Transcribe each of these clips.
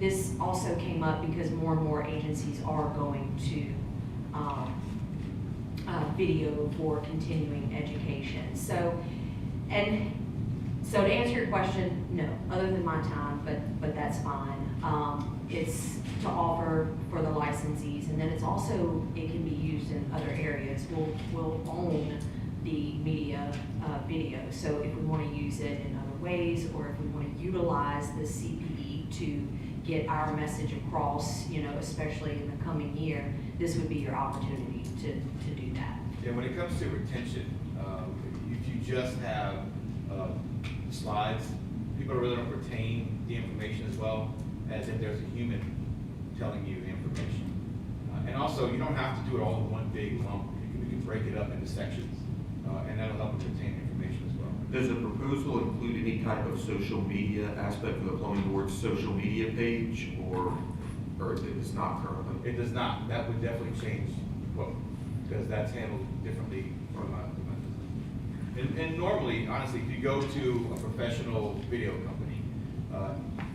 this also came up because more and more agencies are going to video for continuing education. So to answer your question, no, other than my time, but that's fine. It's to offer for the licensees, and then it can be used in other areas. We'll own the media video. So if we want to use it in other ways, or if we want to utilize the CPE to get our message across, especially in the coming year, this would be your opportunity to do that. Yeah, when it comes to retention, if you just have slides, people really don't retain the information as well as if there's a human telling you the information. And also, you don't have to do it all in one big lump. You can break it up into sections, and that'll help you retain information as well. Does the proposal include any type of social media aspect of the Plumbing Board's social media page, or it does not currently? It does not. That would definitely change, because that's handled differently from and normally, honestly, if you go to a professional video company,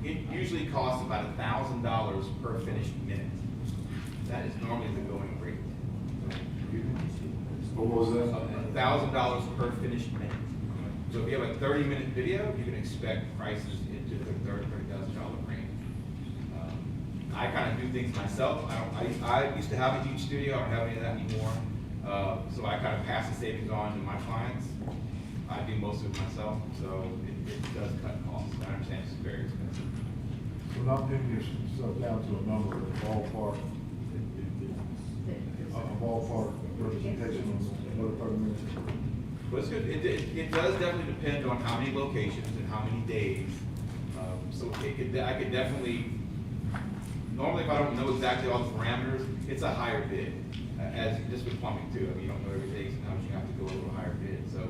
it usually costs about $1,000 per finished minute. That is normally the going rate. What was that? $1,000 per finished minute. So if you have a 30-minute video, you can expect prices into the $30,000 range. I kind of do things myself. I used to have a huge studio. I don't have any of that anymore. So I kind of pass the savings on to my clients. I do most of it myself, so it does cut costs. I understand it's very expensive. So not pinning yourself down to a number, a ballpark representation on another 30 minutes. But it's good. It does definitely depend on how many locations and how many days. So I could definitely, normally if I don't know exactly all the parameters, it's a higher bid. As just with plumbing too, you don't know everything, sometimes you have to go a little higher bid. So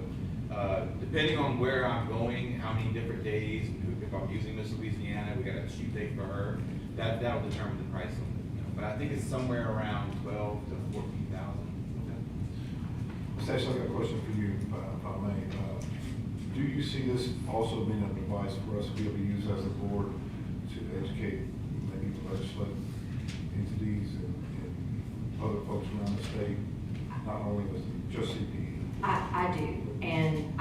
depending on where I'm going, how many different days, if I'm using Miss Louisiana, we got a shoot date for her, that'll determine the price of it. But I think it's somewhere around 12 to 14,000. Ms. Ashley, I got a question for you, if I may. Do you see this also being a device for us to be able to use as a board to educate maybe the legislative entities and other folks around the state, not only with just CPE? I do, and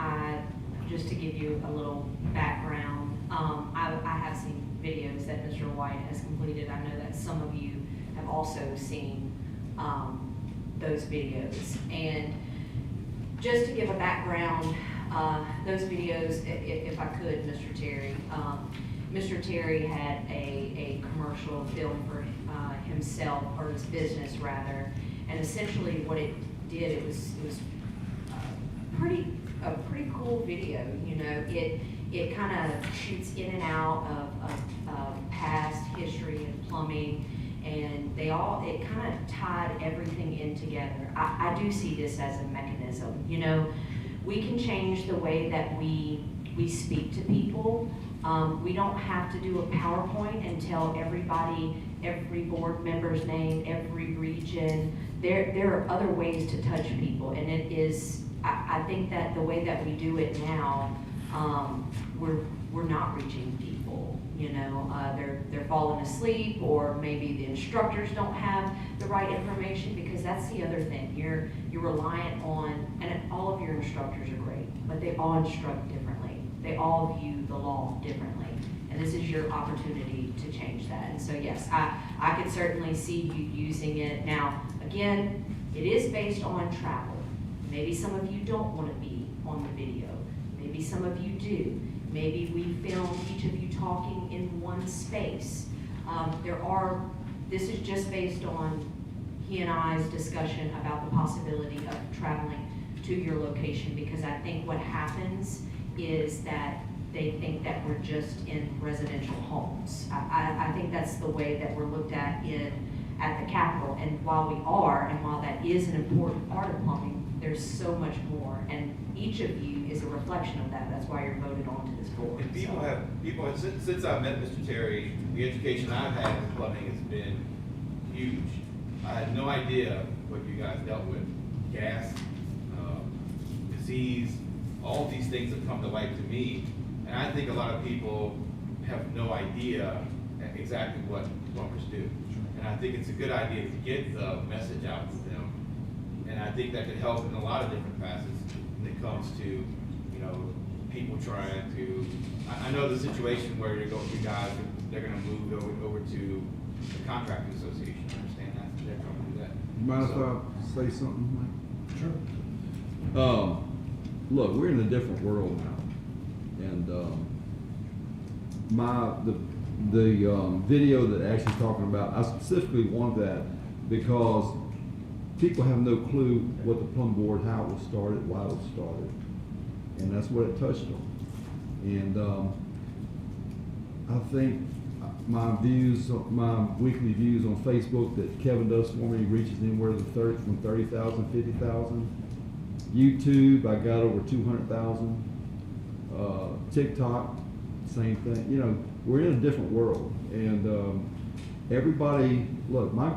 just to give you a little background, I have seen videos that Mr. White has completed. I know that some of you have also seen those videos. And just to give a background, those videos, if I could, Mr. Terry had a commercial film for himself, or his business rather, and essentially what it did, it was a pretty cool video. It kind of shoots in and out of past history and plumbing, and it kind of tied everything in together. I do see this as a mechanism. We can change the way that we speak to people. We don't have to do a PowerPoint and tell everybody, every board member's name, every region. There are other ways to touch people, and it is, I think that the way that we do it now, we're not reaching people. They're falling asleep, or maybe the instructors don't have the right information, because that's the other thing. You're reliant on, and all of your instructors are great, but they all instruct differently. They all view the law differently, and this is your opportunity to change that. And so yes, I could certainly see you using it. Now, again, it is based on travel. Maybe some of you don't want to be on the video. Maybe some of you do. Maybe we film each of you talking in one space. This is just based on he and I's discussion about the possibility of traveling to your location, because I think what happens is that they think that we're just in residential homes. I think that's the way that we're looked at at the Capitol, and while we are, and while that is an important part of plumbing, there's so much more, and each of you is a reflection of that. That's why you're voted onto this board. And people have, since I've met Mr. Terry, the education I've had in plumbing has been huge. I had no idea what you guys dealt with. Gas, disease, all of these things have come to light to me. And I think a lot of people have no idea exactly what plumbers do. And I think it's a good idea to get the message out to them. And I think that could help in a lot of different facets when it comes to, you know, people trying to, I know the situation where you guys, they're gonna move over to the contracting association. I understand that, they're trying to do that. Mind if So- I say something, Mike? Sure. Look, we're in a different world now, and the video that Ashley's talking about, I specifically want that because people have no clue what the plumb board, how it was started, why it was started, and that's what it touched on. And I think my weekly views on Facebook that Kevin does for me reaches anywhere to from 30,000, 50,000. YouTube, I got over 200,000. TikTok, same thing. You know, we're in a different world, and everybody. Look, my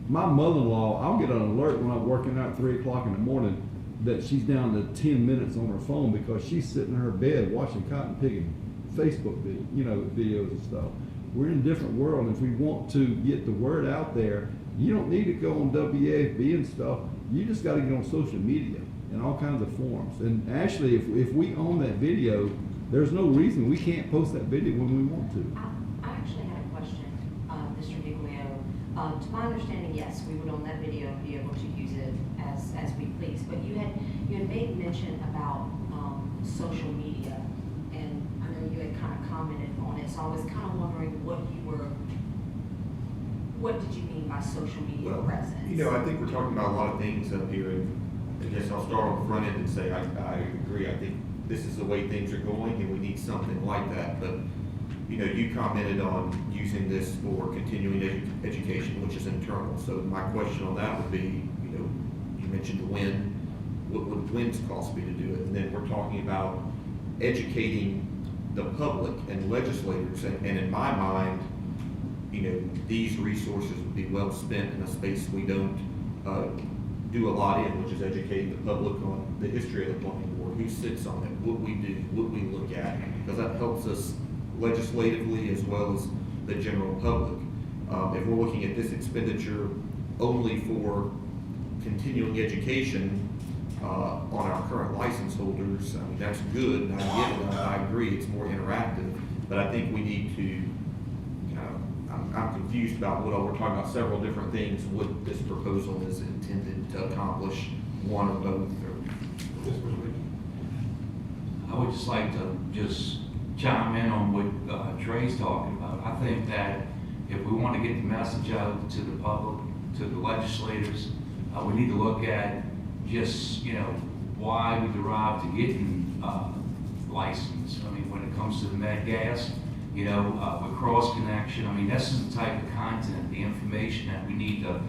mother-in-law, I'll get an alert when I'm working out at 3 o'clock in the morning that she's down to 10 minutes on her phone because she's sitting in her bed watching cotton picking Facebook videos and stuff. We're in a different world, and if we want to get the word out there, you don't need to go on WAFB and stuff. You just got to get on social media and all kinds of forums. And actually, if we own that video, there's no reason we can't post that video when we want to. I actually had a question, Mr. Giglio. To my understanding, yes, we would own that video and be able to use it as we please. But you had made mention about social media, and I know you had kind of commented on it. So I was kind of wondering what did you mean by social media presence? You know, I think we're talking about a lot of things up here, and I guess I'll start on the front end and say I agree. I think this is the way things are going, and we need something like that. But you know, you commented on using this for continuing education, which is internal. So my question on that would be, you know, you mentioned the WIN. What would WIN's cost be to do it? And then we're talking about educating the public and legislators. And in my mind, you know, these resources would be well spent in a space we don't do a lot in, which is educating the public on the history of the plumbing board, who sits on it, what we do, what we look at, because that helps us legislatively as well as the general public. If we're looking at this expenditure only for continuing education on our current license holders, I mean, that's good, and I get it, I agree, it's more interactive, but I think we need to I'm confused about what we're talking about, several different things, what this proposal is intended to accomplish, one or both, or. I would just like to chime in on what Trey's talking about. I think that if we want to get the message out to the public, to the legislators, we need to look at just, you know, why we derive to getting license. I mean, when it comes to the med gas, you know, with cross connection, I mean, this is the type of content, the information that we need to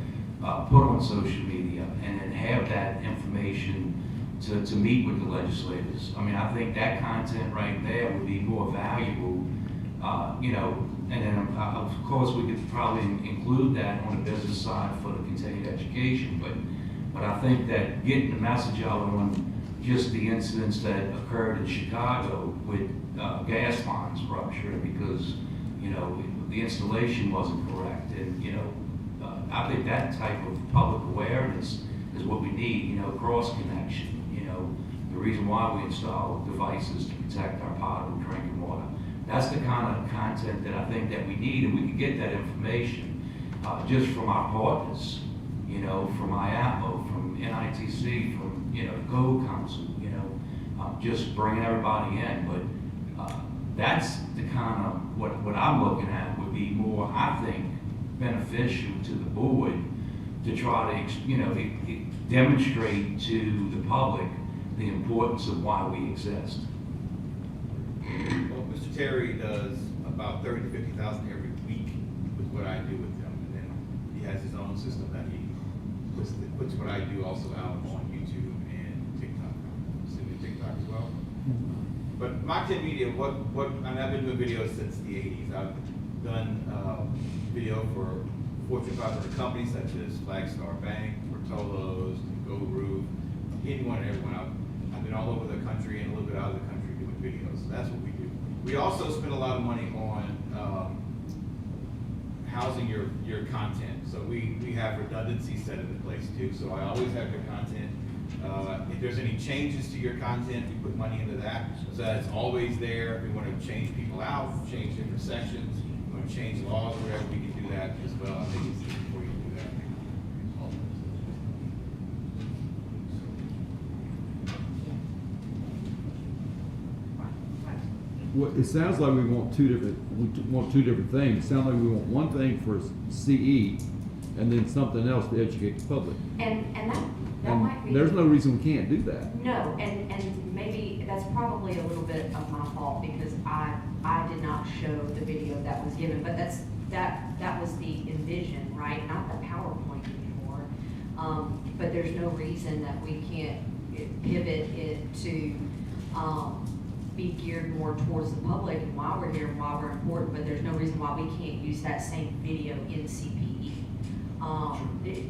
put on social media and then have that information to meet with the legislators. I mean, I think that content right there would be more valuable, you know, and then of course we could probably include that on the business side for the continued education, but I think that getting the message out on just the incidents that occurred in Chicago with gas lines ruptured because, you know, the installation wasn't correct. And, you know, I think that type of public awareness is what we need, you know, cross connection, you know, the reason why we install devices to protect our potable drinking water. That's the kind of content that I think that we need, and we can get that information just from our partners, you know, from IAPO, from NITC, from, you know, Code Council, you know, just bringing everybody in. But that's the kind of what I'm looking at would be more, I think, beneficial to the board to try to, you know, demonstrate to the public the importance of why we exist. Well, Mr. Terry does about 30 to 50,000 every week with what I do with him, and then he has his own system that he puts what I do also out on YouTube and TikTok. So we do TikTok as well. But my 10 media, I mean, I've been doing videos since the 80s. I've done video for Fortune 500 companies such as Flagstar Bank, Portolos, Go Roof, anyone and everyone. I've been all over the country and a little bit out of the country doing videos. So that's what we do. We also spend a lot of money on your content. So we have redundancy set into place too, so I always have your content. If there's any changes to your content, we put money into that, so that's always there. If we want to change people out, change different sections, we want to change laws, whatever, we can do that as well. I think it's easy for you to do that. Well, it sounds like we want two different things. It sounds like we want one thing for CE and then something else to educate the public. And that might be. And there's no reason we can't do that. No, and maybe that's probably a little bit of my fault because I did not show the video that was given, but that was the envision, right? Not the PowerPoint anymore. But there's no reason that we can't pivot it to, be geared more towards the public and why we're here and why we're important, but there's no reason why we can't use that same video in CPE.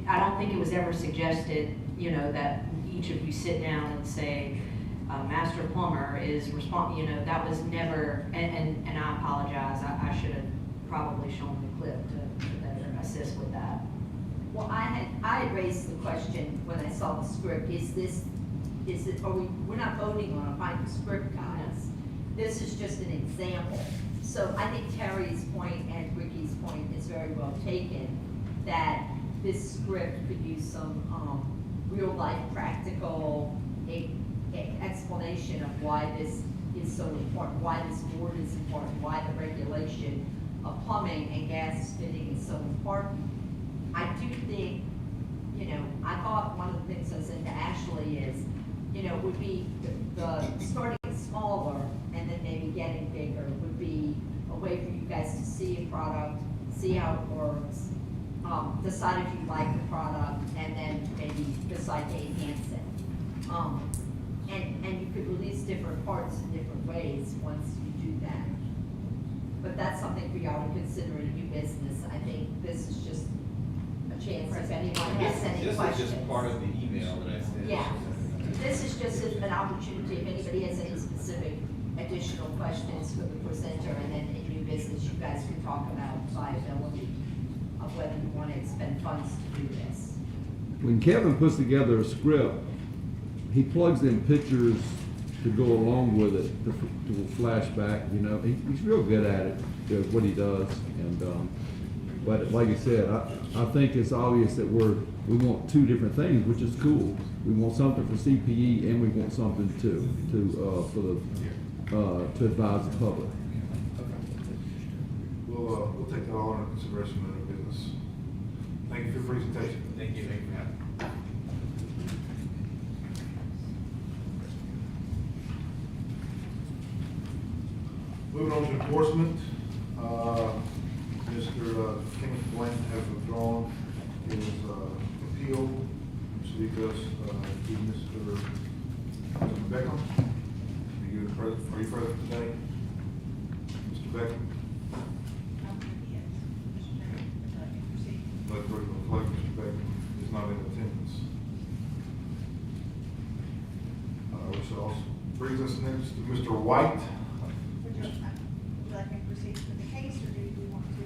I don't think it was ever suggested, that each of you sit down and say, master plumber is that was never, and I apologize, I should have probably shown the clip to better assist with that. Well, I had raised the question when I saw the script, we're not voting on a final script, guys. This is just an example. So I think Terry's point and Ricky's point is very well taken, that this script could use some real life practical explanation of why this is so important, why this board is important, why the regulation of plumbing and gas fitting is so important. I do think, I thought one of the things I said to Ashley is, would be the starting smaller and then maybe getting bigger would be a way for you guys to see a product, see how it works, decide if you like the product, and then maybe decide to enhance it. And you could release different parts in different ways once you do that. But that's something for y'all to consider in new business. I think this is just a chance if anyone has any questions. This is just part of the email that I sent. Yeah. This is just an opportunity, if anybody has any specific additional questions for the presenter, and then in new business, you guys can talk about viability of whether you want to expend funds to do this. When Kevin puts together a script, he plugs in pictures to go along with it, to flashback, he's real good at it, what he does. And, but like I said, I think it's obvious that we want two different things, which is cool. We want something for CPE and we want something to advise the public. We'll take that all into consideration in our business. Thank you for your presentation. Thank you for having me. Moving on to enforcement, Mr. Kenneth Blank has withdrawn his appeal, so he goes to Mr. Beckham. Are you present today? Mr. Beckham? Let the record reflect Mr. Beckham is not in attendance. Which also brings us next to Mr. White. Would you like me to proceed with the case, or do you want to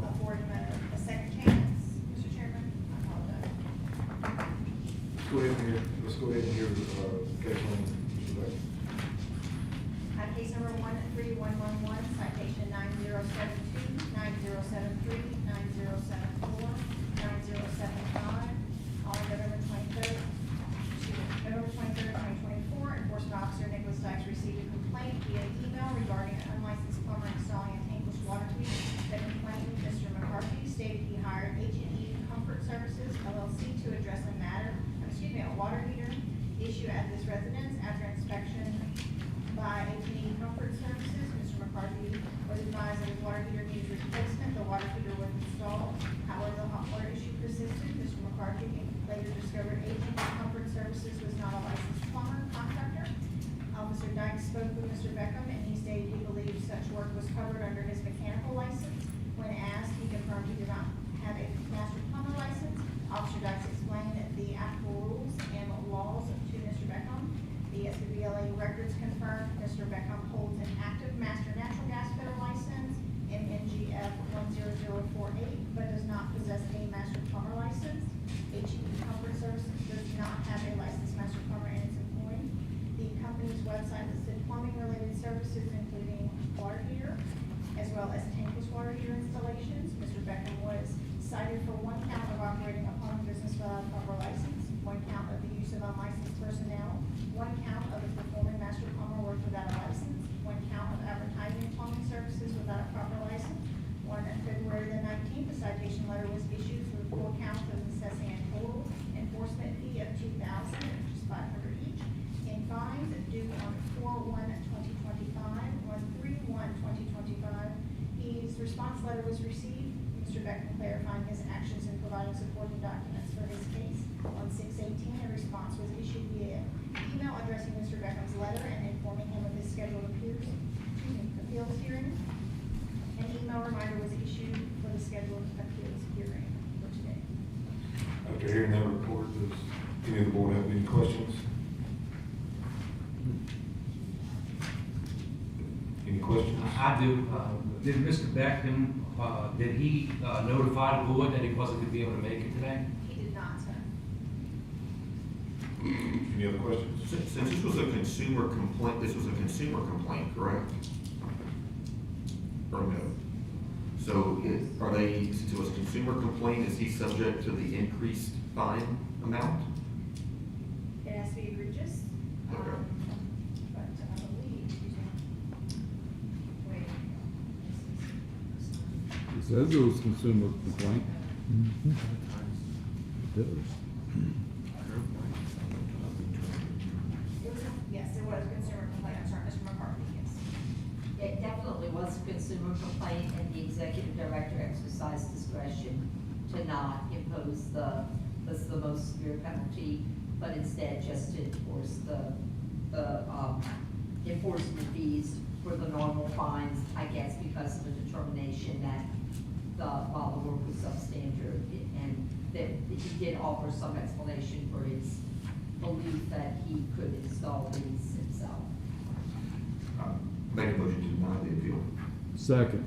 afford him a second chance, Mr. Chairman? I apologize. Let's go ahead and hear the case on Mr. Beckham. Case number 13111, citation 9072, 9073, 9074, 9075. On November 23rd, 2024, enforcement officer Nicholas Dykes received a complaint via email regarding an unlicensed plumber installing a tankless water heater. The complainant, Mr. McCarthy, stated he hired H&E Comfort Services LLC to address a water heater issue at this residence. After inspection by H&E Comfort Services, Mr. McCarthy was advised that his water heater needs replacement. The water heater was installed. However, the hot water issue persisted. Mr. McCarthy later discovered H&E Comfort Services was not a licensed plumber contractor. Mr. Dykes spoke with Mr. Beckham, and he stated he believed such work was covered under his mechanical license. When asked, he confirmed he did not have a master plumber license. Officer Dykes explained the applicable rules and laws to Mr. Beckham. The SPBLA records confirmed Mr. Beckham holds an active master natural gas fitter license, MNGF 10048, but does not have a licensed master plumber and its employee. The company's website listed plumbing-related services, including water heater, as well as tankless water heater installations. Mr. Beckham was cited for 1 count of operating a plumbing business without a proper license, 1 count of the use of unlicensed personnel, 1 count of performing master plumber work without a license, 1 count of advertising plumbing services without a proper license. On February the 19th, a citation letter was issued for 4 counts of assessing a total enforcement fee of $2,000, which is $500 each, in fines due on 4/1/2025, on 3/1/2025. His response letter was received. Mr. Beckham clarifying his actions in providing supporting documents for his case. On 6/18, a response was issued via email addressing Mr. Beckham's letter and informing him of his scheduled appeals hearing. An email reminder was issued for the scheduled appeals hearing for today. After hearing that report, does any of the board have any questions? Any questions? I do. Did Mr. Beckham, did he notify the board that he wasn't gonna be able to make it today? He did not, sir. Any other questions? Since this was a consumer complaint, correct? Or no? So are they, since it was a consumer complaint, is he subject to the increased fine amount? It has to be egregious. Okay. But I believe, excuse me. Wait. It says it was consumer complaint. It does. Yes, it was a consumer complaint, I'm sorry, Mr. McCarthy, yes. It definitely was a consumer complaint, and the executive director exercised discretion to not impose that's the most severe penalty, but instead just to enforce the enforcement fees for the normal fines, I guess, because of the determination that while the work was substandard, and that he did offer some explanation for his belief that he could install these himself. Make a motion to deny the appeal. Second.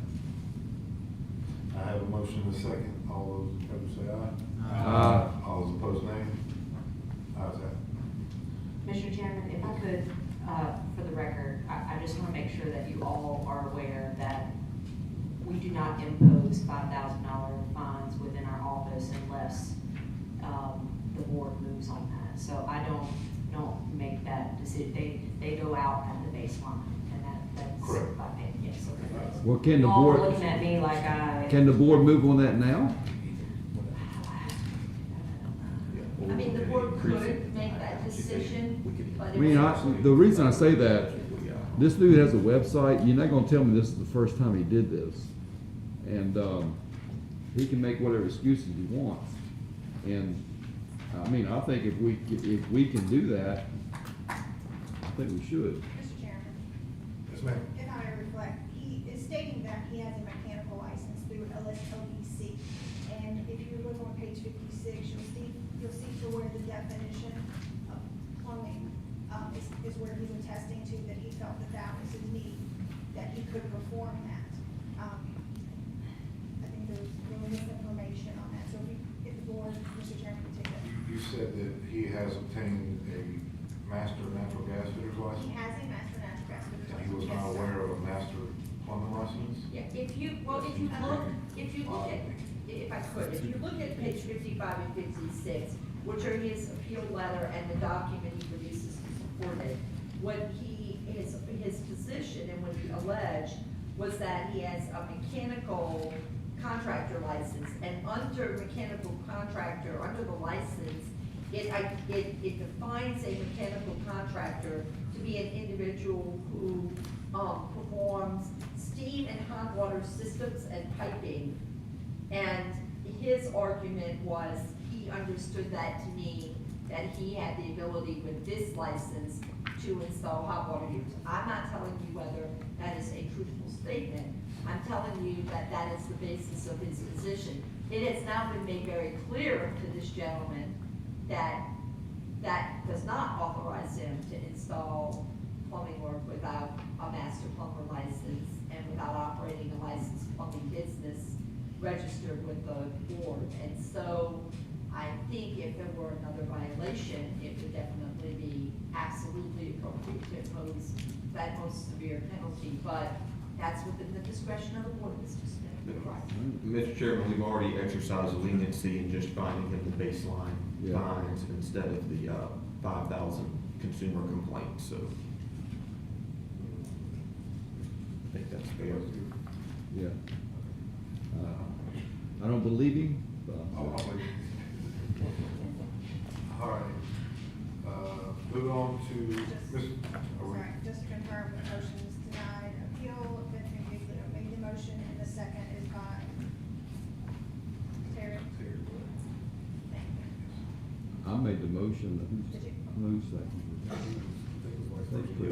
I have a motion and a second. All those in favor say aye. Aye. All those opposed, nay. Ayes have it. Mr. Chairman, if I could, for the record, I just want to make sure that you all are aware that we do not impose $5,000 fines within our office unless the board moves on that. So I don't make that decision. They go out at the baseline, and that's Correct. by pay. Yes, okay. Well, can the You all are board, looking at me like can the board move on that now? I mean, the board could make that decision, but I it mean, was. the reason I say that, this dude has a website, you're not gonna tell me this is the first time he did this. And, he can make whatever excuses he wants. And, I mean, I think if we can do that, I think we should. Mr. Chairman, Yes, ma'am. if I may reflect, he is stating that he has a mechanical license through LSOEC. And if you look on page 56, you'll see to where the definition of plumbing, is where he's attesting to that he felt that was his need, that he could perform that. I think there's really misinformation on that, so if the board, Mr. Chairman, can take that. You said that he has obtained a master natural gas fitter's He license, has a master natural gas fitter and he was license. not Yes, sir. aware of a master plumbing license? Yeah, if you look at, if I could, if you look at page 55 and 56, which are his appeal letter and the document he produces to support it, his position and what he alleged was that he has a mechanical contractor license, and under mechanical contractor, under the license, it defines a mechanical contractor to be an individual who performs steam and hot water systems and piping. And his argument was, he understood that to mean that he had the ability with this license to install hot water heaters. I'm not telling you whether that is a truthful statement. I'm telling you that that is the basis of his position. It has now been made very clear to this gentleman that that does not authorize him to install plumbing work without a master plumber license and without operating a licensed plumbing business registered with the board. And so, I think if there were another violation, it would definitely be absolutely appropriate to impose that most severe penalty, but that's within the discretion of the board, Mr. Smith. You're right. Mr. Chairman, we've already exercised leniency in just finding him the baseline Yeah. fines instead of the 5,000 consumer complaints, so I think that's fair. Yeah. I don't believe him, but. All right. Move on to Ms. Sorry, just to confirm, the motion is denied. Appeal, Benjamin Giglio made the motion, and the second is by Terry. Thank you. I made the motion. Did you? Who's second?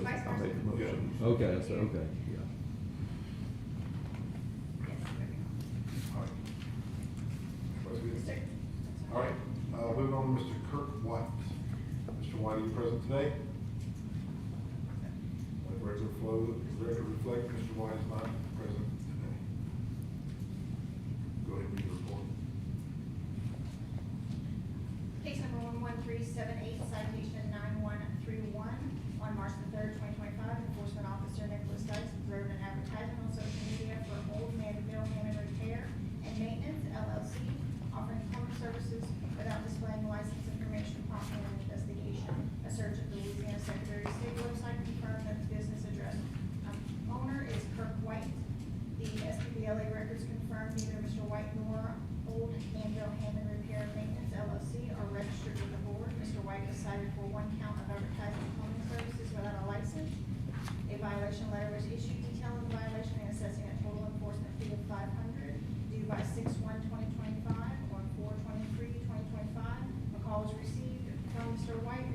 Vice I made the President. motion. Okay, that's, okay, yeah. Yes, moving All right. Everybody's good? on. All right, moving on to Mr. Kirk White. Mr. White, are you present today? Let the record reflect, Mr. White is not present today. Go ahead and read the report. Case number 11378, citation 9131, on March the 3rd, 2025, enforcement officer Nicholas Dykes wrote an advertisement on social media for Old Man Mill Hammond Repair and Maintenance LLC, offering plumbing services without displaying license information prompting an investigation. A search of the Louisiana Secretary of State website confirmed that the business address owner is Kirk White. The SPBLA records confirmed neither Mr. White nor Old Manville Hammond Repair and Maintenance LLC are registered with the board. Mr. White was cited for one count of advertising plumbing services without a license. A violation letter was issued detailing the violation and assessing a total enforcement fee of $500 due by 6/1/2025 on 4/23/2025. A call was received from Mr. White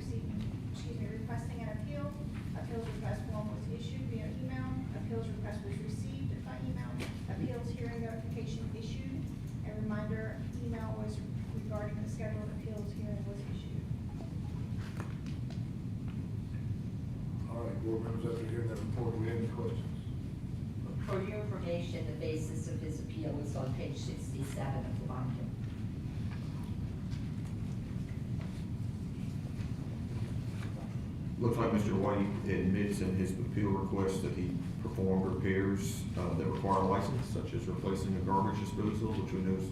requesting an appeal. Appeals request form was issued via email. Appeals request was received by email. Appeals hearing notification issued. A reminder email was regarding the scheduled appeals hearing was issued. All right, board members, after hearing that report, do we have any questions? For your information, the basis of his appeal is on page 67 of the binder. Looks like Mr. White admits in his appeal request that he performed repairs that require a license, such as replacing a garbage disposal, which we know is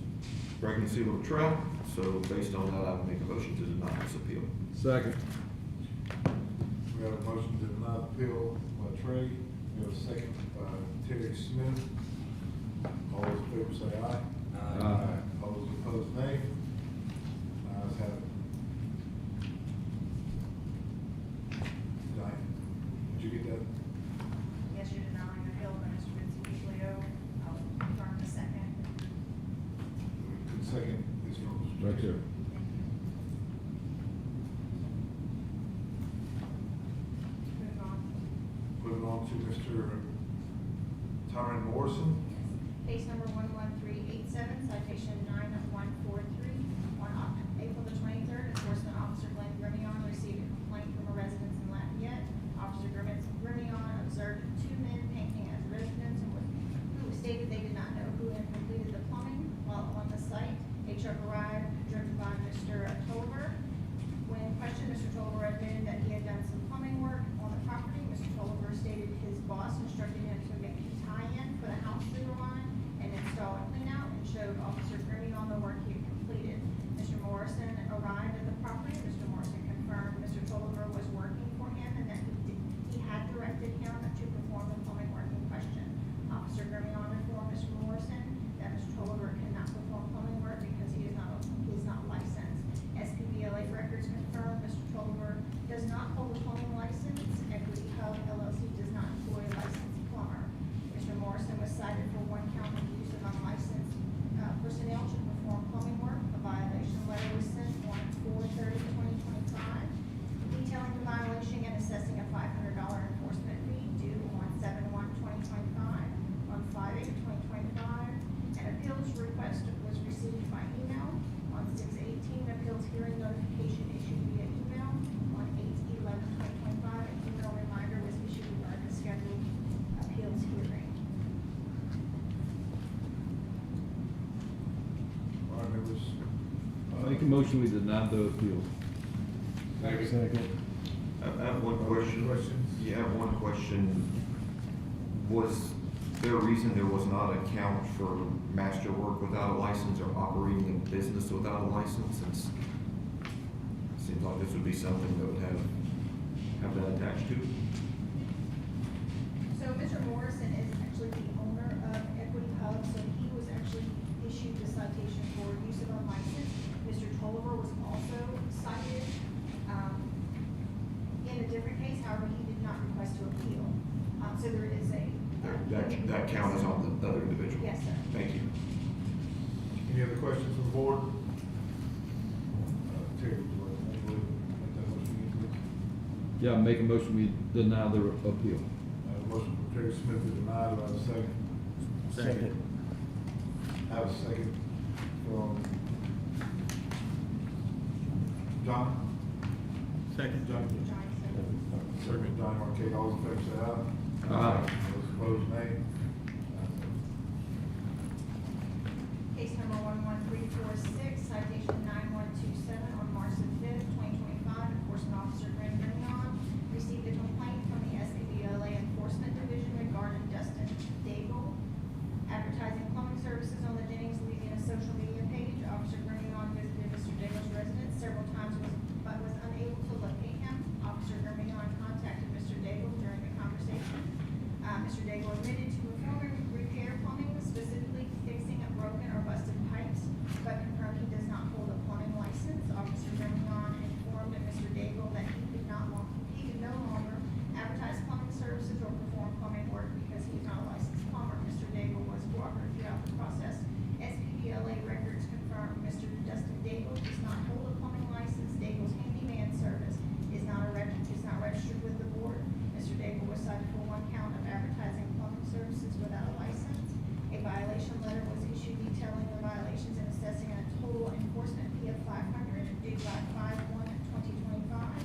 pregnancy of a trap. So based on that, I would make a motion to deny this appeal. Second. We have a motion to deny the appeal by Trey. We have a second by Terry Smith. All those in favor say aye. Aye. All those opposed, nay. Ayes have it. Diane, did you get that? Yes, you're denying the appeal by Mr. Benson Giglio. I'll confirm the second. The second is from Mr. Right there. Move on. Moving on to Mr. Tyron Morrison. Case number 11387, citation 9143. On April the 23rd, enforcement officer Glenn Grimion received a complaint from a residence in Lafayette. Officer Grimion observed two men painting as residents who stated they did not know who had completed the plumbing. While on the site, a truck arrived driven by Mr. Tolliver. When questioned, Mr. Tolliver admitted that he had done some plumbing work on the property. Mr. Tolliver stated his boss instructed him to make a tie-in for the house sewer line and install a cleanout, and showed Officer Grimion the work he had completed. Mr. Morrison arrived at the property. Mr. Morrison confirmed Mr. Tolliver was working for him and that he had directed him to perform the plumbing work in question. Officer Grimion informed Mr. Morrison that Mr. Tolliver cannot perform plumbing work because he is not licensed. SPBLA records confirm Mr. Tolliver does not hold a plumbing license. Equity Hub LLC does not employ a licensed plumber. Mr. Morrison was cited for one count of use of unlicensed personnel to perform plumbing work. A violation letter was sent on 4/30/2025, detailing the violation and assessing a $500 enforcement fee due on 7/1/2025. On 5/8/2025, an appeals request was received by email. On 6/18, appeals hearing notification issued via email. On 8/11/2025, an email reminder was issued regarding the scheduled appeals hearing. All right, members. Make make a motion, we deny the appeal. Second. I have one question. Questions? Yeah, I have one question. Was there a reason there was not a count for master work without a license or operating a business without a license? Since it seems like this would be something that would have that attached to it. So Mr. Morrison is actually the owner of Equity Hub, so he was actually issued the citation for use of unlicensed. Mr. Tolliver was also cited, in a different case, however, he did not request to appeal. So there is a. That count is on the other individual? Yes, sir. Thank you. Any other questions from the board? Terry, would you like to make that motion again, please? Yeah, make a motion, we deny the appeal. Motion from Terry Smith to deny, do I have a second? Second. I have a second from John? Second. John. Second, John Marquez, all those in favor say aye. Aye. Those opposed, nay. Case number 11346, citation 9127 on March the 5th, 2025, enforcement officer Greg Leon received a complaint from the SPBLA Enforcement Division regarding Dustin Daigle advertising plumbing services on the Jennings, Louisiana social media page. Officer Leon visited Mr. Daigle's residence several times but was unable to locate him. Officer Leon contacted Mr. Daigle during the conversation. Mr. Daigle admitted to performing repair plumbing, specifically fixing a broken or busted pipes, but confirmed he does not hold a plumbing license. Officer Leon informed Mr. Daigle that he could no longer advertise plumbing services or perform plumbing work because he is not a licensed plumber. Mr. Daigle was cooperative throughout the process. SPBLA records confirm Mr. Dustin Daigle does not hold a plumbing license. Daigle's handyman service is not registered with the board. Mr. Daigle was cited for one count of advertising plumbing services without a license. A violation letter was issued detailing the violations and assessing a total enforcement fee of $500 due July 5/1/2025.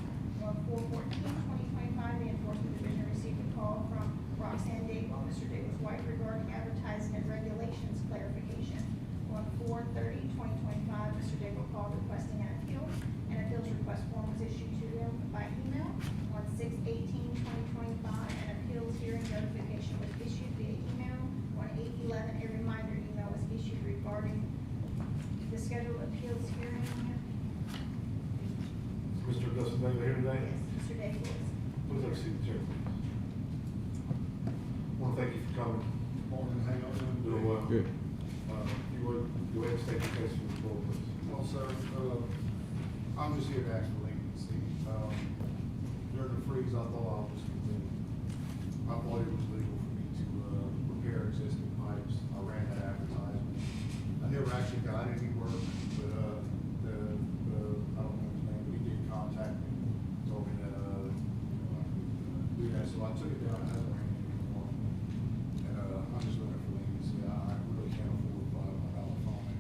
On 4/14/2025, the Enforcement Division received a call from Roxanne Daigle, Mr. Daigle's wife, regarding advertisement regulations clarification. On 4/30/2025, Mr. Daigle called requesting an appeal. An appeals request form was issued to him by email. On 6/18/2025, an appeals hearing notification was issued via email. On 8/11, a reminder email was issued regarding the scheduled appeals hearing. Mr. Dustin Davis here today? Yes, Mr. Daigle is. Please have a seat, Chair, please. Want to thank you for coming. Morning, how y'all doing? Doing well. Good. You would, go ahead and state your case for the board, please. Well, sir, I'm just here to ask for leniency. During the freeze, I thought it was legal for me to repair existing pipes. I ran that advertisement. I never actually got any work, but I don't know his name, but he did contact me, told me that I could do that. So I took it down, it hasn't ran anymore. And I'm just looking for leniency. I really can't afford $500 fine.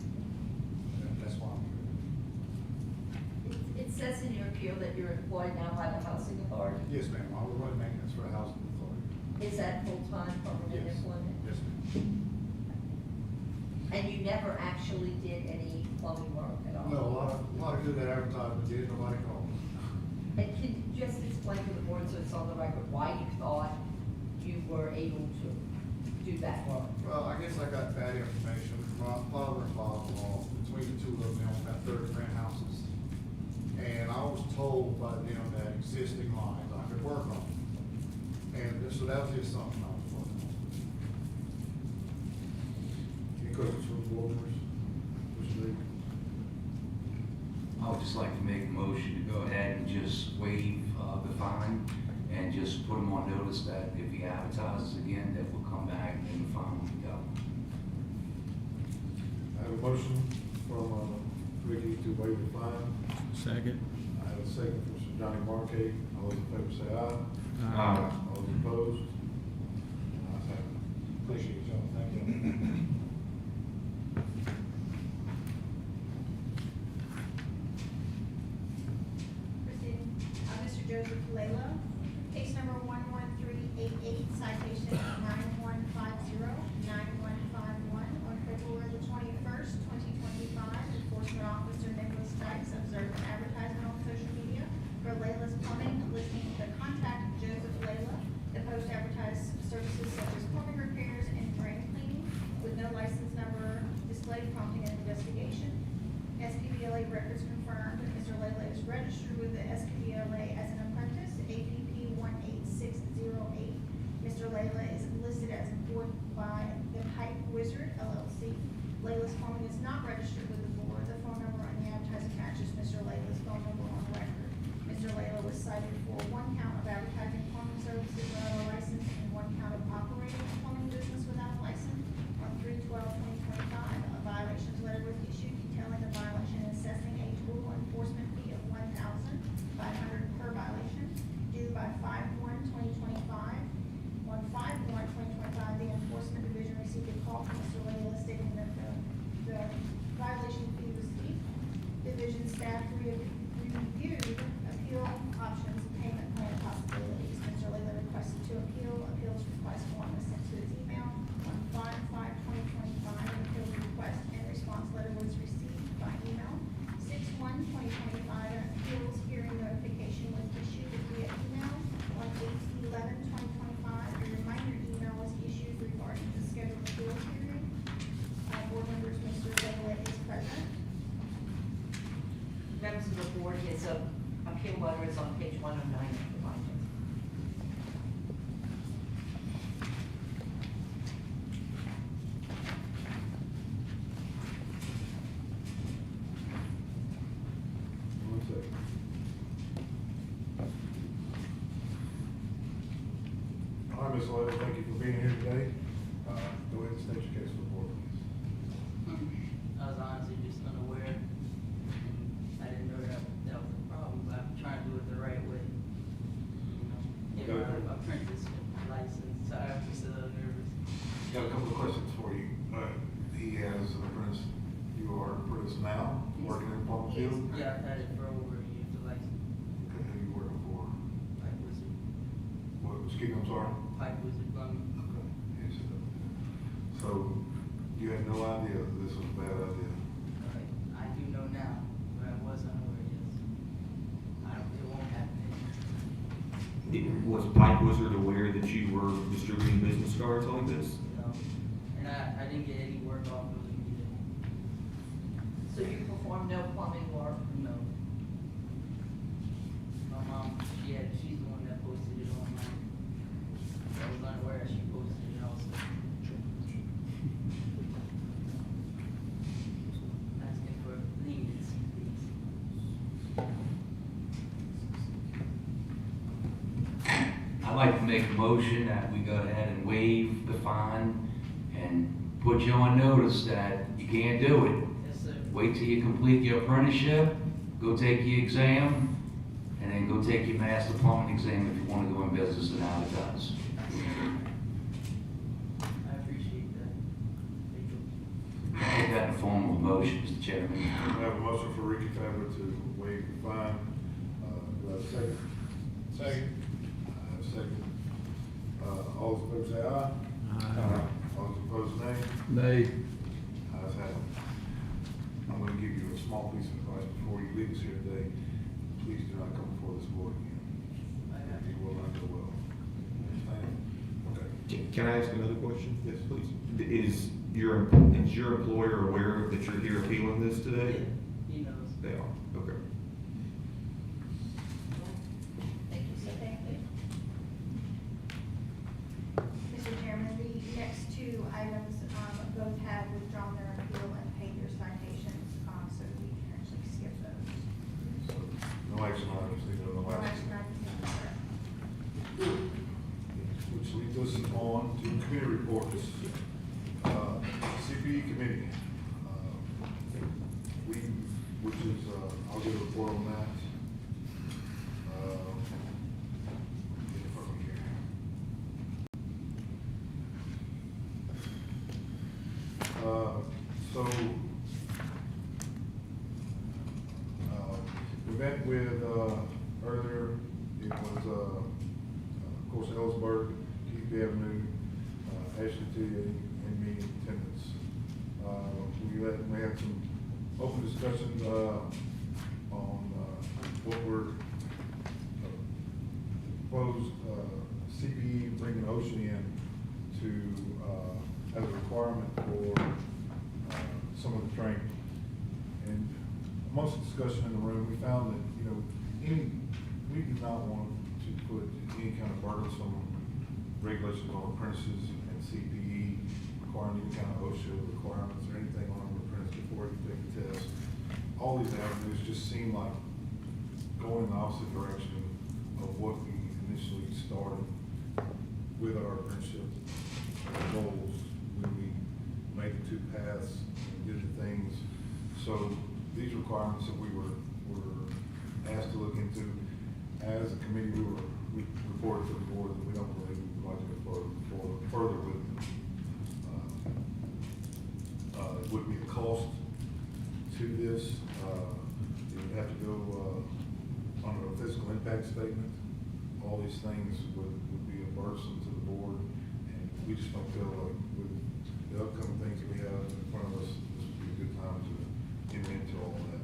And that's why I'm here. It says in your appeal that you're employed now by the housing authority. Yes, ma'am. I will run maintenance for the housing authority. Is that full-time permanent Yes. employment? Yes, ma'am. And you never actually did any plumbing work at all? No, a lot of good advertisement did, nobody called. And can you just explain to the board, so it's on the record, why you thought you were able to do that work? Well, I guess I got bad information from my father and father-in-law. Between the two of them, they own about 30 rent houses. And I was told by them that existing lines I could work on. And so that was just something I was working on. Any questions from the board members? Mr. Lee? I would just like to make a motion to go ahead and just waive the fine and just put him on notice that if he advertises again, that we'll come back and the fine will be doubled. I have a motion from Ricky to waive the fine. Second. I have a second from Mr. Johnny Marquez. All those in favor say aye. Aye. All those opposed? Ayes have it. Appreciate it, John. Thank you. Proceeding. Mr. Joseph Palalo, case number 11388, citation 9150, 9151, on February the 21st, 2025, enforcement officer Nicholas Dyke legislative prompting and investigation. SPBLA records confirmed that Mr. Lele is registered with the SPBLA as an apprentice, APP 18608. Mr. Lele is listed as employed by the Pipe Wizard LLC. Lele's phone is not registered with the board. The phone number on the advertising matches Mr. Lele's phone number on record. Mr. Lele was cited for 1 count of advertising plumbing services without a license and 1 count of operating a plumbing business without a license. On 3/12/2025, a violations letter was issued detailing the violation and assessing a total enforcement fee of $1,500 per violation due by 5/1/2025. On 5/1/2025, the enforcement division received a call from Mr. Lele stating that the violation fee was steep. Division staff reviewed appeal options, payment plan possibilities. Mr. Lele requested to appeal. Appeals request form was sent to his email. On 5/5/2025, an appeal request and response letter was received by email. 6/1/2025, an appeals hearing notification was issued via email. On 8/11/2025, a reminder email was issued regarding the scheduled appeals hearing. Board members, Mr. Lele is present. Members of the board, his appeal letter is on page 109 of the binder. One second. All right, Ms. Lele, thank you for being here today. Go ahead and state your case for the board, please. I was honestly just unaware. I didn't know that was a problem, but I'm trying to do it the right way. You know, get my apprentice license, so I'm just a little nervous. Got a couple of questions for you. He has an apprentice, you are an apprentice now, working in the plumbing field? Yeah, I've had it for over a year, the license. Okay, who you working for? Pipe Wizard, What, excuse me, I'm sorry? Pipe Wizard Plumbing. Okay, yes, sir. So, you had no idea that this was a bad idea? I do know now, but I was unaware, yes. It won't happen anymore. Was Pipe Wizard aware that you were distributing business cards like this? You know, and I didn't get any work off of it either. So you perform no plumbing work? No. My mom, she's the one that posted it online. I was unaware she posted it also. Asking for leniency, please. I'd like to make a motion that we go ahead and waive the fine and put you on notice that you can't do it. Yes, sir. Wait till you complete your apprenticeship, go take your exam, and then go take your master plumbing exam if you want to go in business and advertise. I appreciate that. Thank you. I'll take that in the form of a motion, Mr. Chairman. We have a motion for Ricky Fabra to waive the fine. Do I have a second? Second. I have a second. All those in favor say aye. Aye. All those opposed, nay. Nay. Ayes have it. I'm gonna give you a small piece of advice before you leave us here today. Please do not come before this board again. I got You will not go well. Understand? Okay. Can I ask another question? Yes, please. Is your employer aware that you're here appealing this today? Yeah, he knows. They are, okay. Thank you, sir. Thank you. Mr. Chairman, the next two items, both have withdrawn their appeal and paid their citations, so we can actually skip those. So, no action items, no No action. action items, sir. Which leads us on to committee reports. CPE committee, I'll get a report on that. Get it from here. We met with, earlier, it was, of course, Ellsberg, Keith Avenue, Ashley T. and me in attendance. We had some open discussions, on, what we're, proposed, CPE bringing Ocean in to, as a requirement for, some of training. And amongst the discussion in the room, we found that, you know, we do not want to put any kind of burdensome regulations on apprentices and CPE, requiring any kind of OSHA requirements or anything on an apprentice before you take the test. All these avenues just seem like going in the opposite direction of what we initially started with our apprenticeship goals when we made the two paths and did the things. So these requirements that we were asked to look into, as a committee, we reported to the board that we don't believe we would like to go further with them. It would be a cost to this. It would have to go under a fiscal impact statement. All these things would be a burden to the board, and we just don't feel like with the upcoming things that we have in front of us, this would be a good time to get into all of that.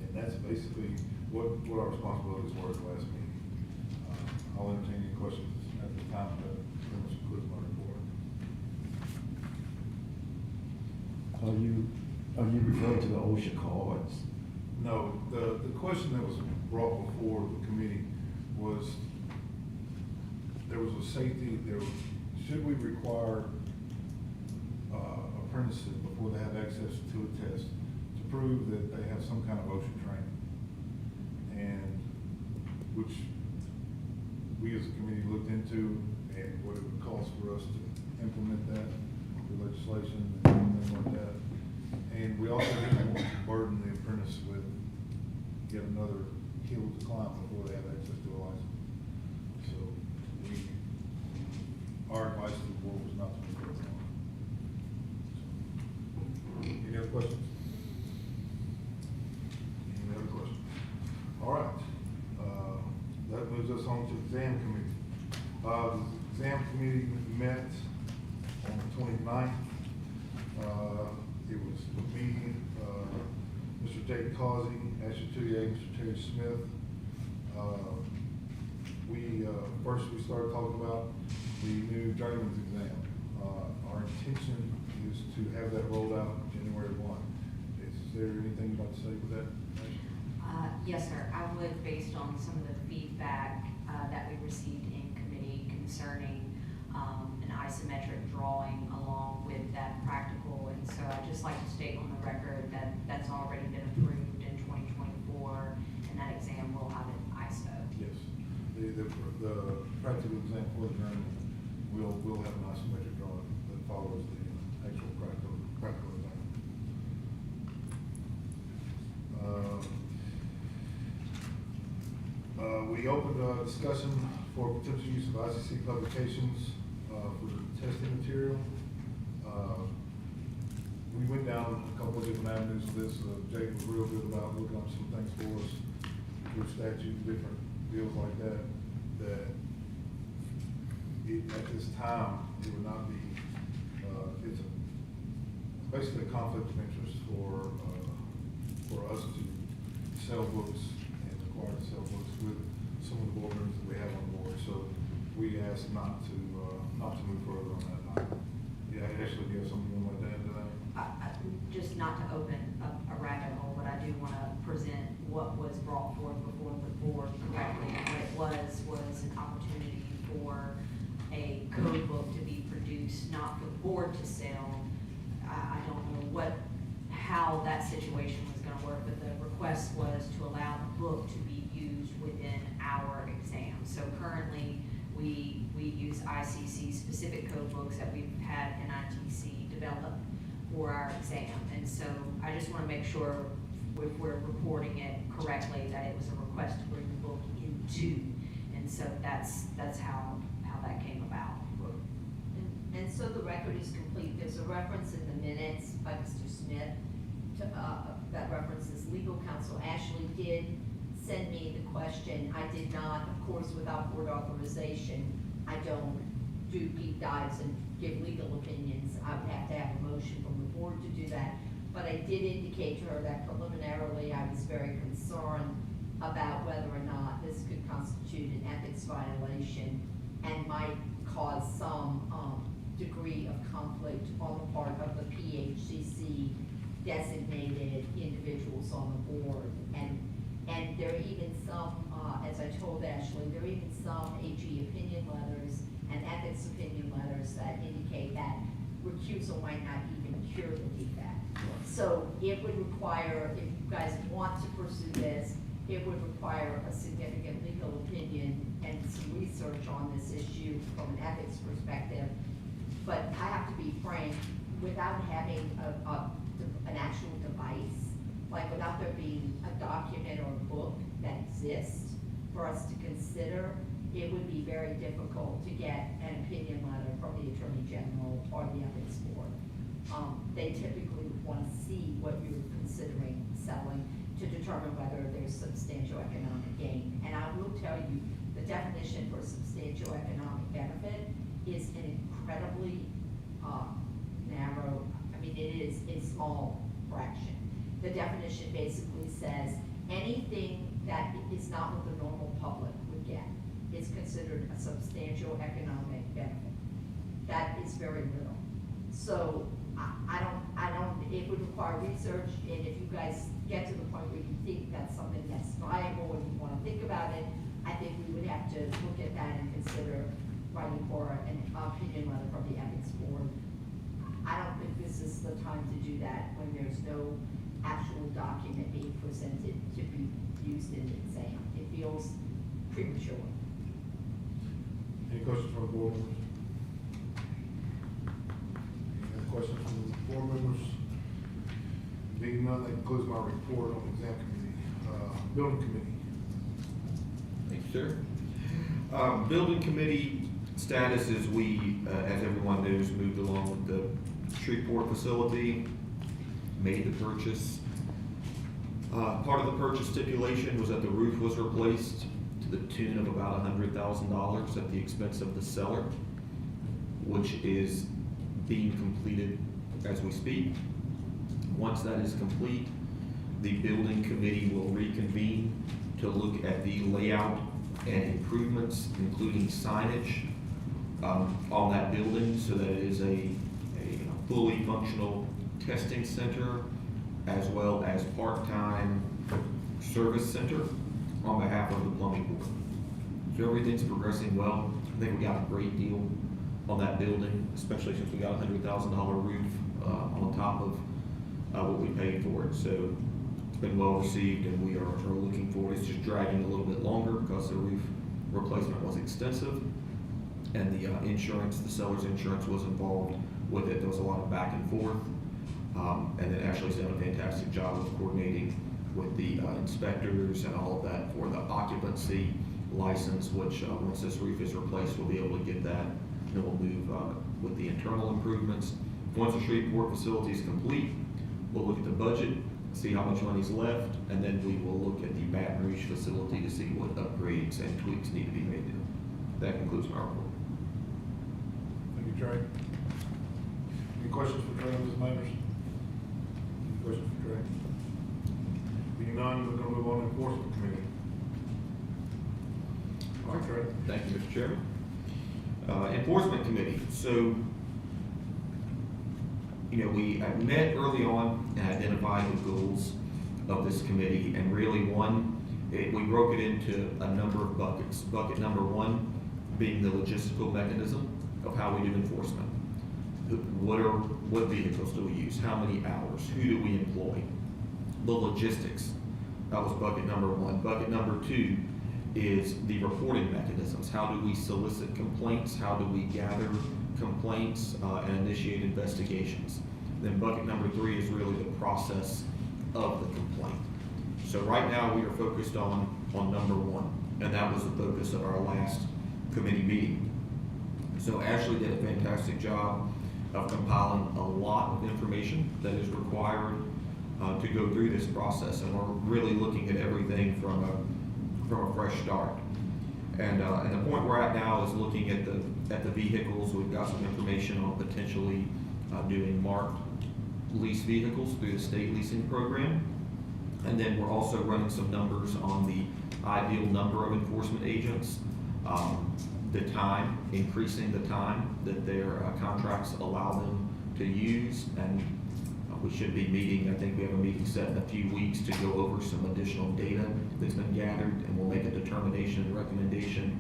And that's basically what our responsibilities were at the last meeting. I'll entertain any questions at the time that pretty much concludes my report. Are you referring to the OSHA cards? No, the question that was brought before the committee was, there was a safety, should we require apprentices before they have access to a test to prove that they have some kind of OSHA training? And which we as a committee looked into, and what it would cost for us to implement that, the legislation and things like that. And we also didn't want to burden the apprentice with yet another hill to climb before they have access to a license. So our advice to the board was not to move forward on it. Any other questions? Any other questions? All right. That moves us on to the exam committee. The exam committee met on the 29th. It was me, Mr. Tate Causey, Ashley Touye, Mr. Terry Smith. First we started talking about the new journeyman's exam. Our intention is to have that rolled out January 1. Is there anything you'd like to say with that? Yes, sir. I would, based on some of the feedback that we received in committee concerning an isometric drawing along with that practical. And so I'd just like to state on the record that that's already been approved in 2024, and that exam will have an ISO. Yes. The practical exam for the journeyman will have an isometric drawing that follows the actual practical exam. We opened a discussion for potential use of ICC publications for the testing material. We went down a couple of different avenues of this. Jake was real good about looking up some things for us, through statute, different deals like that, at this time, it would not be, it's basically a conflict of interest for us to sell books and require to sell books with some of the board members that we have on board. So we asked not to move further on that item. Yeah, Ashley, do you have something you want to add to that? Just not to open up a rabbit hole, but I do want to present what was brought forth before the board correctly. What it was an opportunity for a code book to be produced, not for the board to sell. I don't know how that situation was going to work, but the request was to allow the book to be used within our exam. So currently, we use ICC specific code books that we've had NITC develop for our exam. And so I just want to make sure if we're reporting it correctly, that it was a request to bring the book into. And so that's how that came about. And so the record is complete. There's a reference in the minutes by Mr. Smith to, that references legal counsel. Ashley did send me the question. I did not, of course, without board authorization, I don't do deep dives and give legal opinions. I would have to have a motion from the board to do that. But I did indicate to her that preliminarily I was very concerned about whether or not this could constitute an ethics violation and might cause some degree of conflict on the part of the PHCC designated individuals on the board. And there are even some, as I told Ashley, there are even some AG opinion letters and ethics opinion letters that indicate that recusal might not even cure the defect. So it would require, if you guys want to pursue this, it would require a significant legal opinion and some research on this issue from an ethics perspective. But I have to be frank, without having an actual device, like without there being a document or a book that exists for us to consider, it would be very difficult to get an opinion letter from the Attorney General or the ethics board. They typically would want to see what you're considering selling to determine whether there's substantial economic gain. And I will tell you, the definition for substantial economic benefit is an incredibly narrow, I mean, it is a small fraction. The definition basically says anything that is not what the normal public would get is considered a substantial economic benefit. That is very little. So I don't, it would require research, and if you guys get to the point where you think that's something that's viable and you want to think about it, I think we would have to look at that and consider writing for an opinion letter from the ethics board. I don't think this is the time to do that when there's no actual document being presented to be used in the exam. It feels premature. Any questions from the board members? Any other questions from the board members? Being none, that concludes my report on the exam committee. Building committee. Thank you, sir. Building committee status is we, as everyone knows, moved along with the Shreveport facility, made the purchase. Part of the purchase stipulation was that the roof was replaced to the tune of about $100,000 at the expense of the seller, which is being completed as we speak. Once that is complete, the building committee will reconvene to look at the layout and improvements, including signage on that building, so that it is a fully functional testing center as well as part-time service center on behalf of the plumbing board. So everything's progressing well. I think we got a great deal on that building, especially since we got a $100,000 roof on top of what we paid for it. So it's been well received, and we are looking forward. It's just dragging a little bit longer because the roof replacement was extensive, and the insurance, the seller's insurance was involved with it. There was a lot of back and forth. And then Ashley's done a fantastic job of coordinating with the inspectors and all of that for the occupancy license, which once this roof is replaced, we'll be able to get that. And then we'll move with the internal improvements. Once the Shreveport facility is complete, we'll look at the budget, see how much money's left, and then we will look at the Baton Rouge facility to see what upgrades and tweaks need to be made there. That concludes my report. Thank you, Trey. Any questions for Trey on this matters? Any questions for Trey? Being none, we're gonna move on to enforcement committee. All right, Trey. Thank you, Mr. Chairman. Enforcement committee. So, we met early on and identified the goals of this committee, and really we broke it into a number of buckets. Bucket number one being the logistical mechanism of how we do enforcement. What vehicles do we use? How many hours? Who do we employ? The logistics. That was bucket number one. Bucket number two is the reporting mechanisms. How do we solicit complaints? How do we gather complaints and initiate investigations? Then bucket number three is really the process of the complaint. So right now we are focused on number one, and that was the focus of our last committee meeting. So Ashley did a fantastic job of compiling a lot of information that is required to go through this process, and we're really looking at everything from a fresh start. And the point we're at now is looking at the vehicles. We've got some information on potentially doing marked lease vehicles through the state leasing program. And then we're also running some numbers on the ideal number of enforcement agents the time, increasing the time that their contracts allow them to use. And we should be meeting, I think we have a meeting set in a few weeks to go over some additional data that's been gathered, and we'll make a determination and recommendation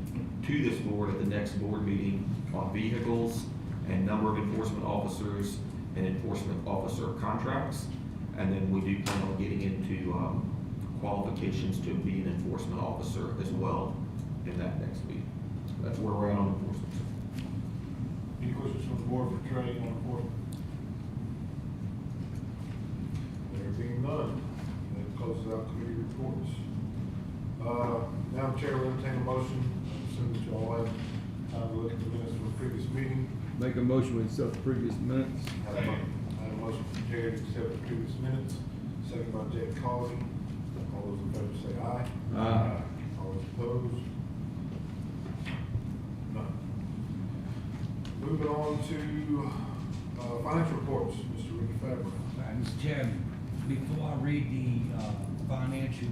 to this board at the next board meeting on vehicles and number of enforcement officers and enforcement officer contracts. And then we do plan on getting into qualifications to be an enforcement officer as well in that next meeting. That's where we're at on enforcement. Any questions from the board for Trey on enforcement? There being none, that closes out committee reports. Now, Chair, will entertain a motion, assuming that you all have time to look at the minutes from the previous meeting. Make a motion to accept the previous minutes. I have a motion from Terry to accept the previous minutes, second by Jake Causey. All those in favor say aye. Aye. All those opposed? None. Moving on to financial reports, Mr. Ricky Fabra. Mr. Chairman, before I read the financial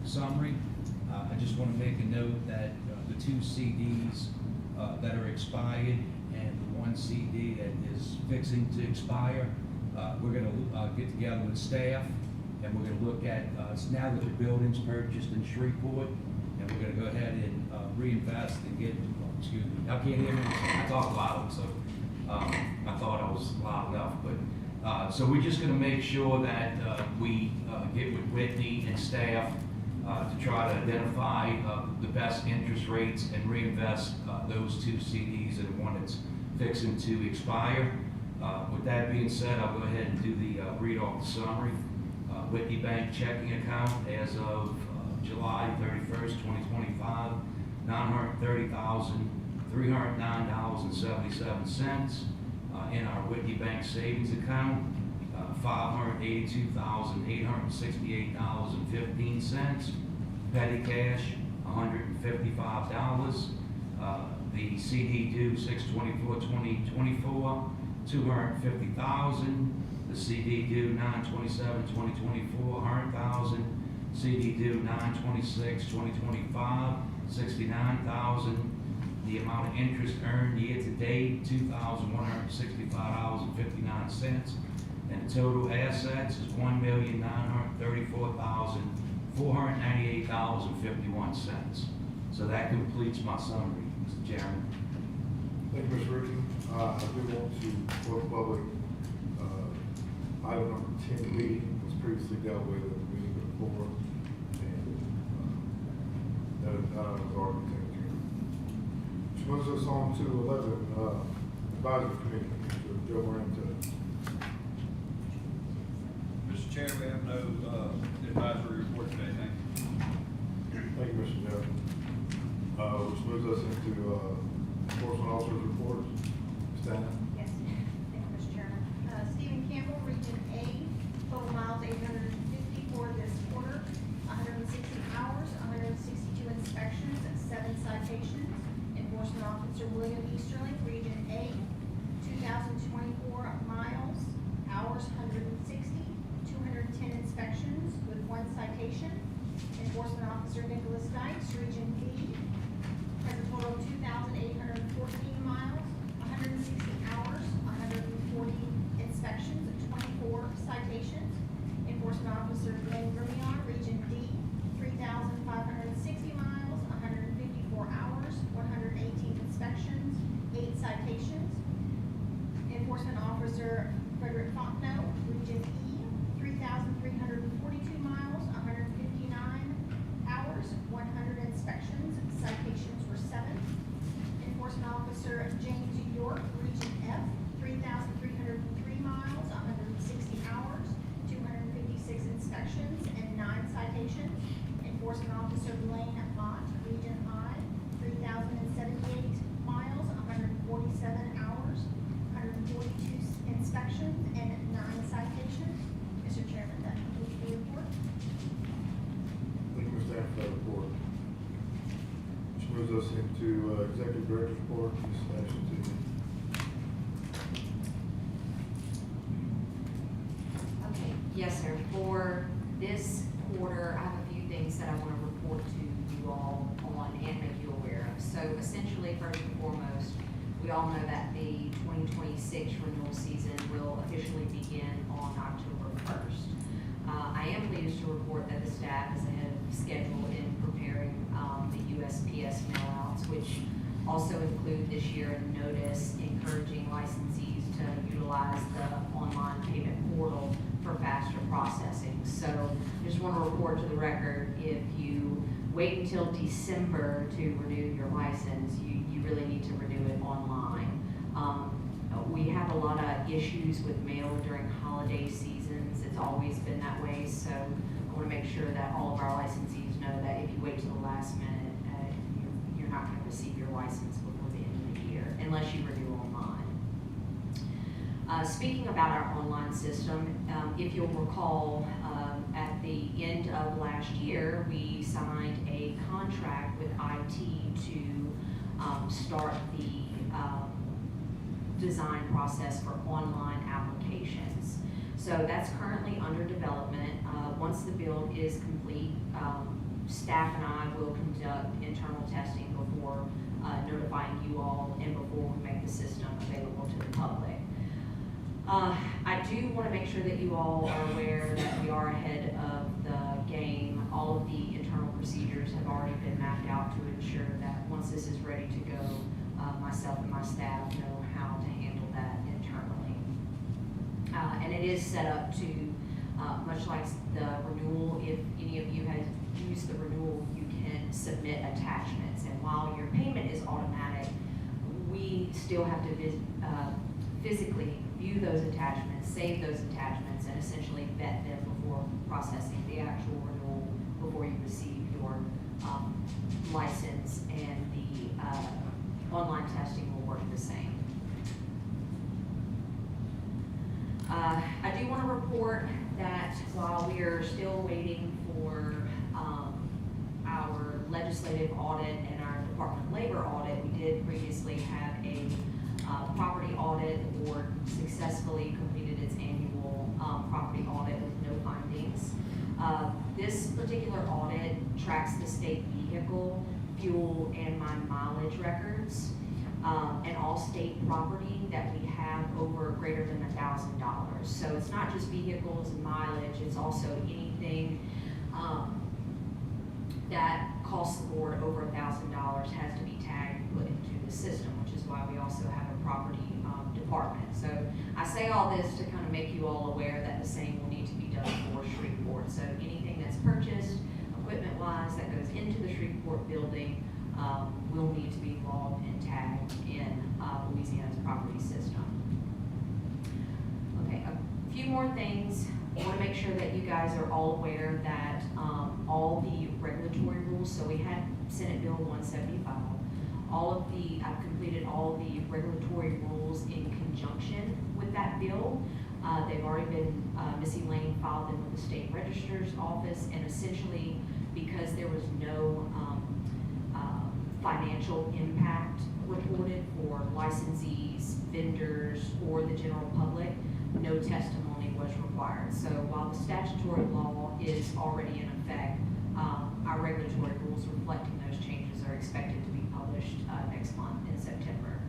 summary, I just want to make a note that the 2 CDs that are expired and the 1 CD that is fixing to expire, we're going to get together with staff, and we're going to look at, now that the building's purchased in Shreveport, and we're going to go ahead and reinvest and get, excuse me, I can't hear me, I talk loud, so I thought I was loud enough, but so we're just gonna make sure that we get with Whitney and staff to try to identify the best interest rates and reinvest those 2 CDs and one that's fixing to expire. With that being said, I'll go ahead and do the read off the summary. Whitney Bank checking account as of July 31st, 2025, $930,309.77. In our Whitney Bank savings account, $582,868.15. Petty cash, $155. The CD due 6/24/2024, $250,000. The CD due 9/27/2024, $100,000. CD due 9/26/2025, $69,000. The amount of interest earned year to date, $2,165.59. And the total assets is $1,934,498.51. So that completes my summary, Mr. Chairman. Thank you, Mr. Ricky. I do want to, for the public, item number 10B was previously dealt with at the meeting before, and that item was already taken care of. Which moves us on to 11, advisory committee, Mr. Joe Maranta. Mr. Chair, we have no advisory report today, thank you. Thank you, Mr. Joe. Which moves us into enforcement officer's report. Stand. Yes, thank you, Mr. Chairman. Stephen Campbell, Region A, total miles 850 for this quarter, 160 hours, 162 inspections, 7 citations. Enforcement Officer William Easterling, Region A, 2024 miles, hours 160, 210 inspections with 1 citation. Enforcement Officer Nicholas Dykes, Region B, has a total of 2,814 miles, 160 hours, 140 inspections, 24 citations. Enforcement Officer Glenn Grimion, Region D, 3,560 miles, 154 hours, 118 inspections, 8 citations. Enforcement Officer Frederick Fontenot, Region E, 3,342 miles, 159 hours, 100 inspections, citations were 7. Enforcement Officer James York, Region F, 3,303 miles, 160 hours, 256 inspections, and 9 citations. Enforcement Officer Blaine Mott, Region I, 3,078 miles, 147 hours, 142 inspections, and 9 citations. Mr. Chairman, that concludes the report. Thank you, Ms. Stanton, for that report. Which moves us into executive director's report. Ms. Ashton. Okay, yes, sir. For this quarter, I have a few things that I want to report to you all on and make you aware of. So essentially, first and foremost, we all know that the 2026 renewal season will officially begin on October 1st. I am pleased to report that the staff is ahead of schedule in preparing the USPS mailouts, which also include this year a notice encouraging licensees to utilize the online payment portal for faster processing. So I just want to report to the record, if you wait until December to renew your license, you really need to renew it online. We have a lot of issues with mail during holiday seasons. It's always been that way, so I want to make sure that all of our licensees know that if you wait till the last minute, you're not going to receive your license before the end of the year, unless you renew online. Speaking about our online system, if you'll recall, at the end of last year, we signed a contract with IT to start the design process for online applications. So that's currently under development. Once the build is complete, staff and I will conduct internal testing before notifying you all and before we make the system available to the public. I do want to make sure that you all are aware that we are ahead of the game. All of the internal procedures have already been mapped out to ensure that once this is ready to go, myself and my staff know how to handle that internally. And it is set up to, much like the renewal, if any of you have used the renewal, you can submit attachments. And while your payment is automatic, we still have to physically view those attachments, save those attachments, and essentially vet them before processing the actual renewal, before you receive your license, and the online testing will work the same. I do want to report that while we are still waiting for our legislative audit and our Department of Labor audit, we did previously have a property audit. The board successfully completed its annual property audit with no findings. This particular audit tracks the state vehicle, fuel, and my mileage records, and all state property that we have over greater than $1,000. So it's not just vehicles and mileage, it's also anything that costs the board over $1,000 has to be tagged and put into the system, which is why we also have a property department. So I say all this to kind of make you all aware that the same will need to be done for Shreveport. So anything that's purchased, equipment-wise, that goes into the Shreveport building will need to be logged and tagged in Louisiana's property system. Okay, a few more things. I want to make sure that you guys are all aware that all the regulatory rules, so we had Senate Bill 175, I've completed all the regulatory rules in conjunction with that bill. They've already been, Missy Lane filed them with the state registrar's office, and essentially because there was no financial impact reported for licensees, vendors, or the general public, no testimony was required. So while the statutory law is already in effect, our regulatory rules reflecting those changes are expected to be published next month in September.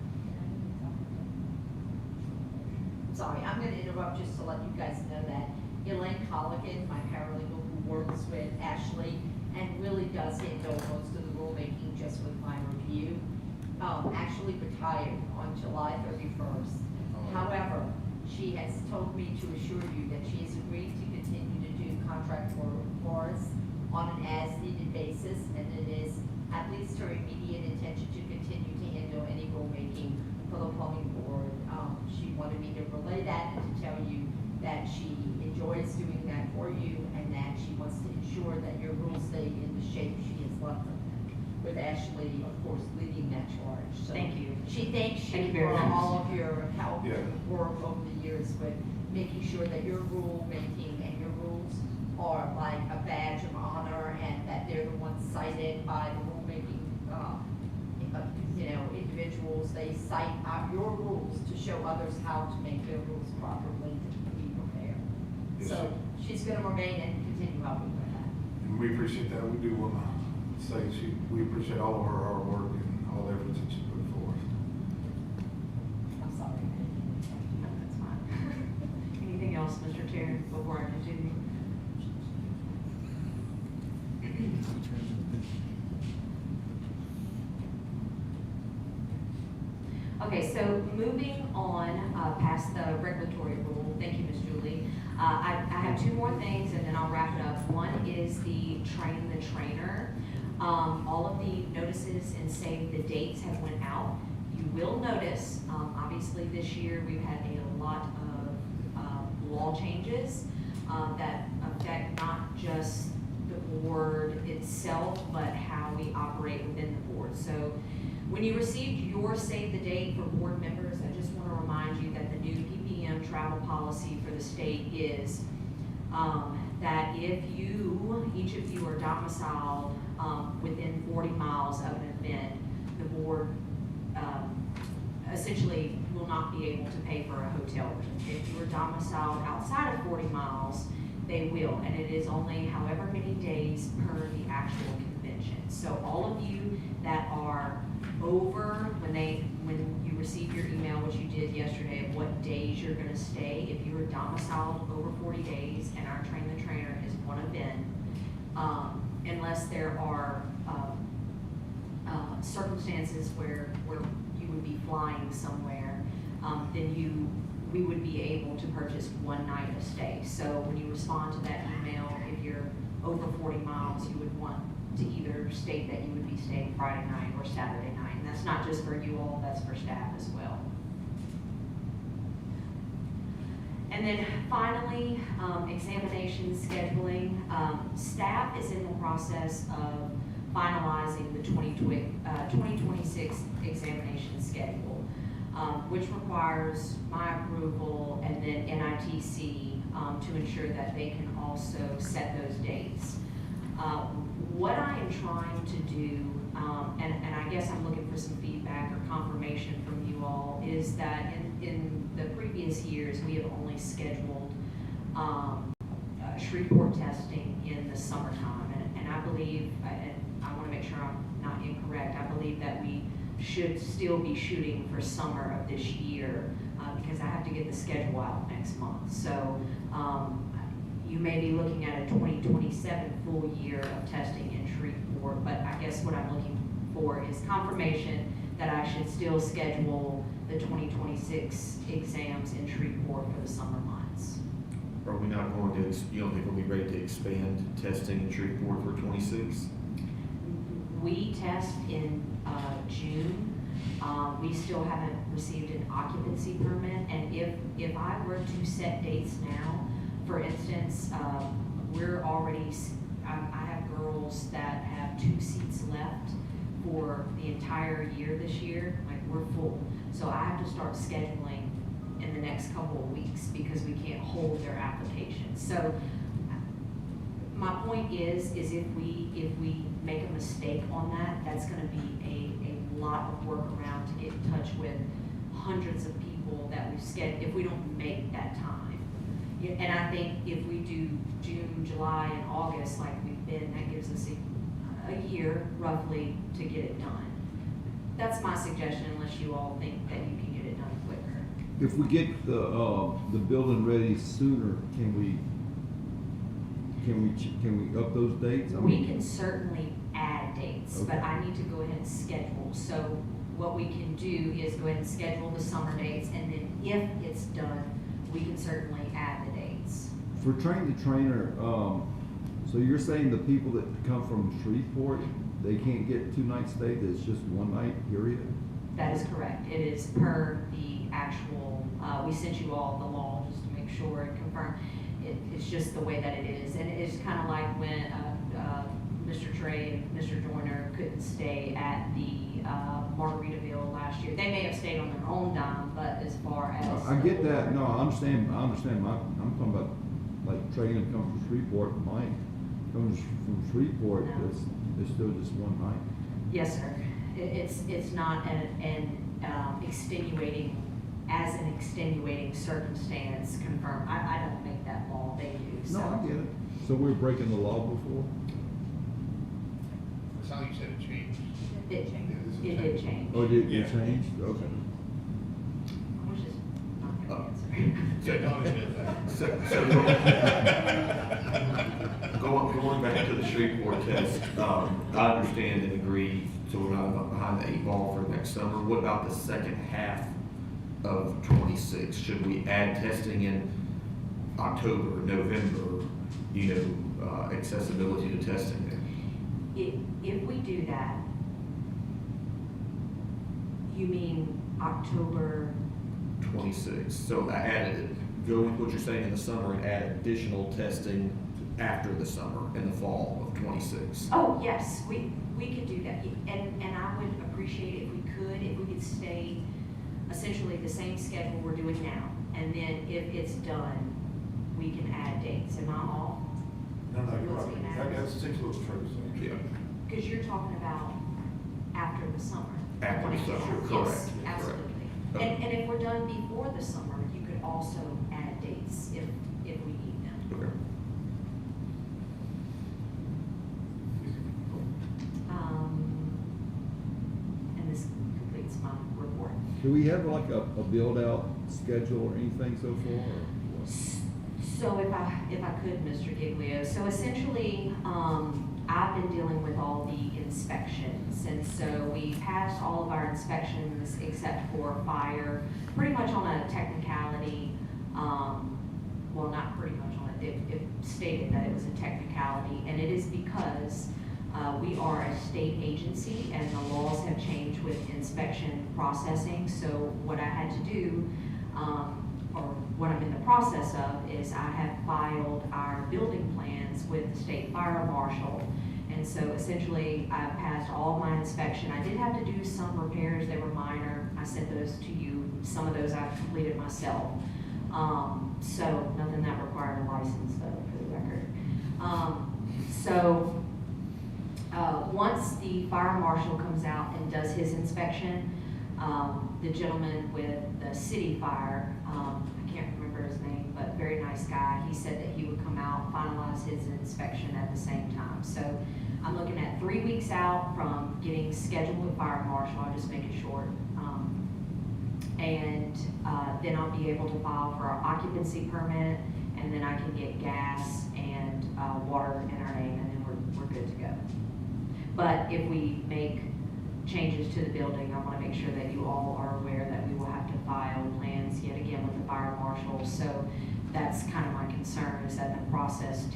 Sorry, I'm gonna interrupt just to let you guys know that Elaine Colligan, my paralegal who works with Ashley and really does handle most of the rulemaking just with my review, actually retired on July 31st. However, she has told me to assure you that she has agreed to continue to do contract work for us on an as-needed basis, and it is at least her immediate intention to continue to handle any rulemaking for the plumbing board. She wanted me to relay that and to tell you that she enjoys doing that for you, and that she wants to ensure that your rules stay in the shape she has left them in, with Ashley, of course, leading that charge. So Thank you. she thanks Thank you you for very much. all of your help Yeah. and work over the years with making sure that your rulemaking and your rules are like a badge of honor, and that they're the ones cited by the rulemaking, individuals. They cite your rules to show others how to make their rules properly to be prepared. Yes, So she's gonna remain and continue helping with that. And we appreciate that. We do want to say we appreciate all of her hard work and all the efforts that you put forth. I'm sorry. No, that's fine. Anything else, Mr. Chair, before I continue? Okay, so moving on past the regulatory rule, thank you, Ms. Julie. I have two more things and then I'll wrap it up. One is the train the trainer. All of the notices and save the dates have went out. You will notice, obviously this year we've had a lot of law changes that affect not just the board itself, but how we operate within the board. So when you received your save the date for board members, I just want to remind you that the new PPM travel policy for the state is that if each of you are domiciled within 40 miles of an event, the board essentially will not be able to pay for a hotel room. If you are domiciled outside of 40 miles, they will, and it is only however many days per the actual convention. So all of you that are over, when you receive your email, which you did yesterday, of what days you're gonna stay, if you are domiciled over 40 days and our Train the Trainer is one event, unless there are circumstances where you would be flying somewhere, then we would be able to purchase one night of stay. So when you respond to that email, if you're over 40 miles, you would want to either state that you would be staying Friday night or Saturday night. And that's not just for you all, that's for staff as well. And then finally, examination scheduling. Staff is in the process of finalizing the 2026 examination schedule, which requires my approval and then NITC to ensure that they can also set those dates. What I am trying to do, and I guess I'm looking for some feedback or confirmation from you all, is that in the previous years, we have only scheduled Shreveport testing in the summertime. And I believe, and I want to make sure I'm not incorrect, I believe that we should still be shooting for summer of this year because I have to get the schedule out next month. So you may be looking at a 2027 full year of testing in Shreveport, but I guess what I'm looking for is confirmation that I should still schedule the 2026 exams in Shreveport for the summer months. Are we not going to, you don't think we'll be ready to expand testing in Shreveport for 26? We test in June. We still haven't received an occupancy permit, and if I were to set dates now, for instance, we're already, I have girls that have 2 seats left for the entire year this year, like we're full. So I have to start scheduling in the next couple of weeks because we can't hold their applications. So my point is if we make a mistake on that, that's gonna be a lot of work around to get in touch with hundreds of people that we've scheduled if we don't make that time. And I think if we do June, July, and August like we've been, that gives us a year roughly to get it done. That's my suggestion, unless you all think that you can get it done quicker. If we get the building ready sooner, can we up those dates? We can certainly add dates, but Okay. I need to go ahead and schedule. So what we can do is go ahead and schedule the summer dates, and then if it's done, we can certainly add the dates. For Train the Trainer, so you're saying the people that come from Shreveport, they can't get 2 nights stay, that it's just 1 night period? That is correct. It is per the actual, we sent you all the law just to make sure and confirm. It's just the way that it is. And it's kind of like when Mr. Trey and Mr. Joyner couldn't stay at the Margaritaville last year. They may have stayed on their own dime, but as far as. I get that, no, I understand, I'm talking about, like, Train that comes from Shreveport, mine comes from Shreveport, No. it's still just 1 night. Yes, sir. It's not an extenuating, as an extenuating circumstance confirmed. I don't make that law, they do, so. No, I get it. So we're breaking the law before? That's how you said it changed. It, Yeah, it did change. Oh, did Yeah. it change? Okay. I was just not gonna answer. Yeah, no, it did that. So going back to the Shreveport test, I understand and agree, so we're not behind the 8 ball for next summer. What about the second half of 26? Should we add testing in October, November, accessibility to testing there? If we do that, you mean October? 26, so I added it, go with what you're saying in the summer and add additional testing after the summer, in the fall of 26. Oh, yes, we could do that, and I would appreciate it if we could stay essentially the same schedule we're doing now, and then if it's done, we can add dates, am I off? No, you're What's right. being added? That's essentially what we're saying. Yeah. Because you're talking about after the summer. After the summer, Yes, correct, absolutely. correct. And if we're done before the summer, you could also add dates if we need them. Okay. And this completes my report. Do we have like a build-out schedule or anything so far? Or what? So if I could, Mr. Giglio, so essentially, I've been dealing with all the inspections, and so we passed all of our inspections except for fire, pretty much on a technicality, well, not pretty much on it, it stated that it was a technicality, and it is because we are a state agency and the laws have changed with inspection processing, so what I had to do, or what I'm in the process of, is I have filed our building plans with the state fire marshal. And so essentially, I passed all my inspection. I did have to do some repairs, they were minor. I sent those to you. Some of those I've completed myself. So nothing that required a license though, for the record. Once the fire marshal comes out and does his inspection, the gentleman with the city fire, I can't remember his name, but very nice guy, he said that he would come out, finalize his inspection at the same time. So I'm looking at 3 weeks out from getting scheduled with fire marshal, I'll just make it short. Then I'll be able to file for our occupancy permit, and then I can get gas and water in our name, and then we're good to go. But if we make changes to the building, I want to make sure that you all are aware that we will have to file plans yet again with the fire marshal. So that's kind of my concern, is that the process takes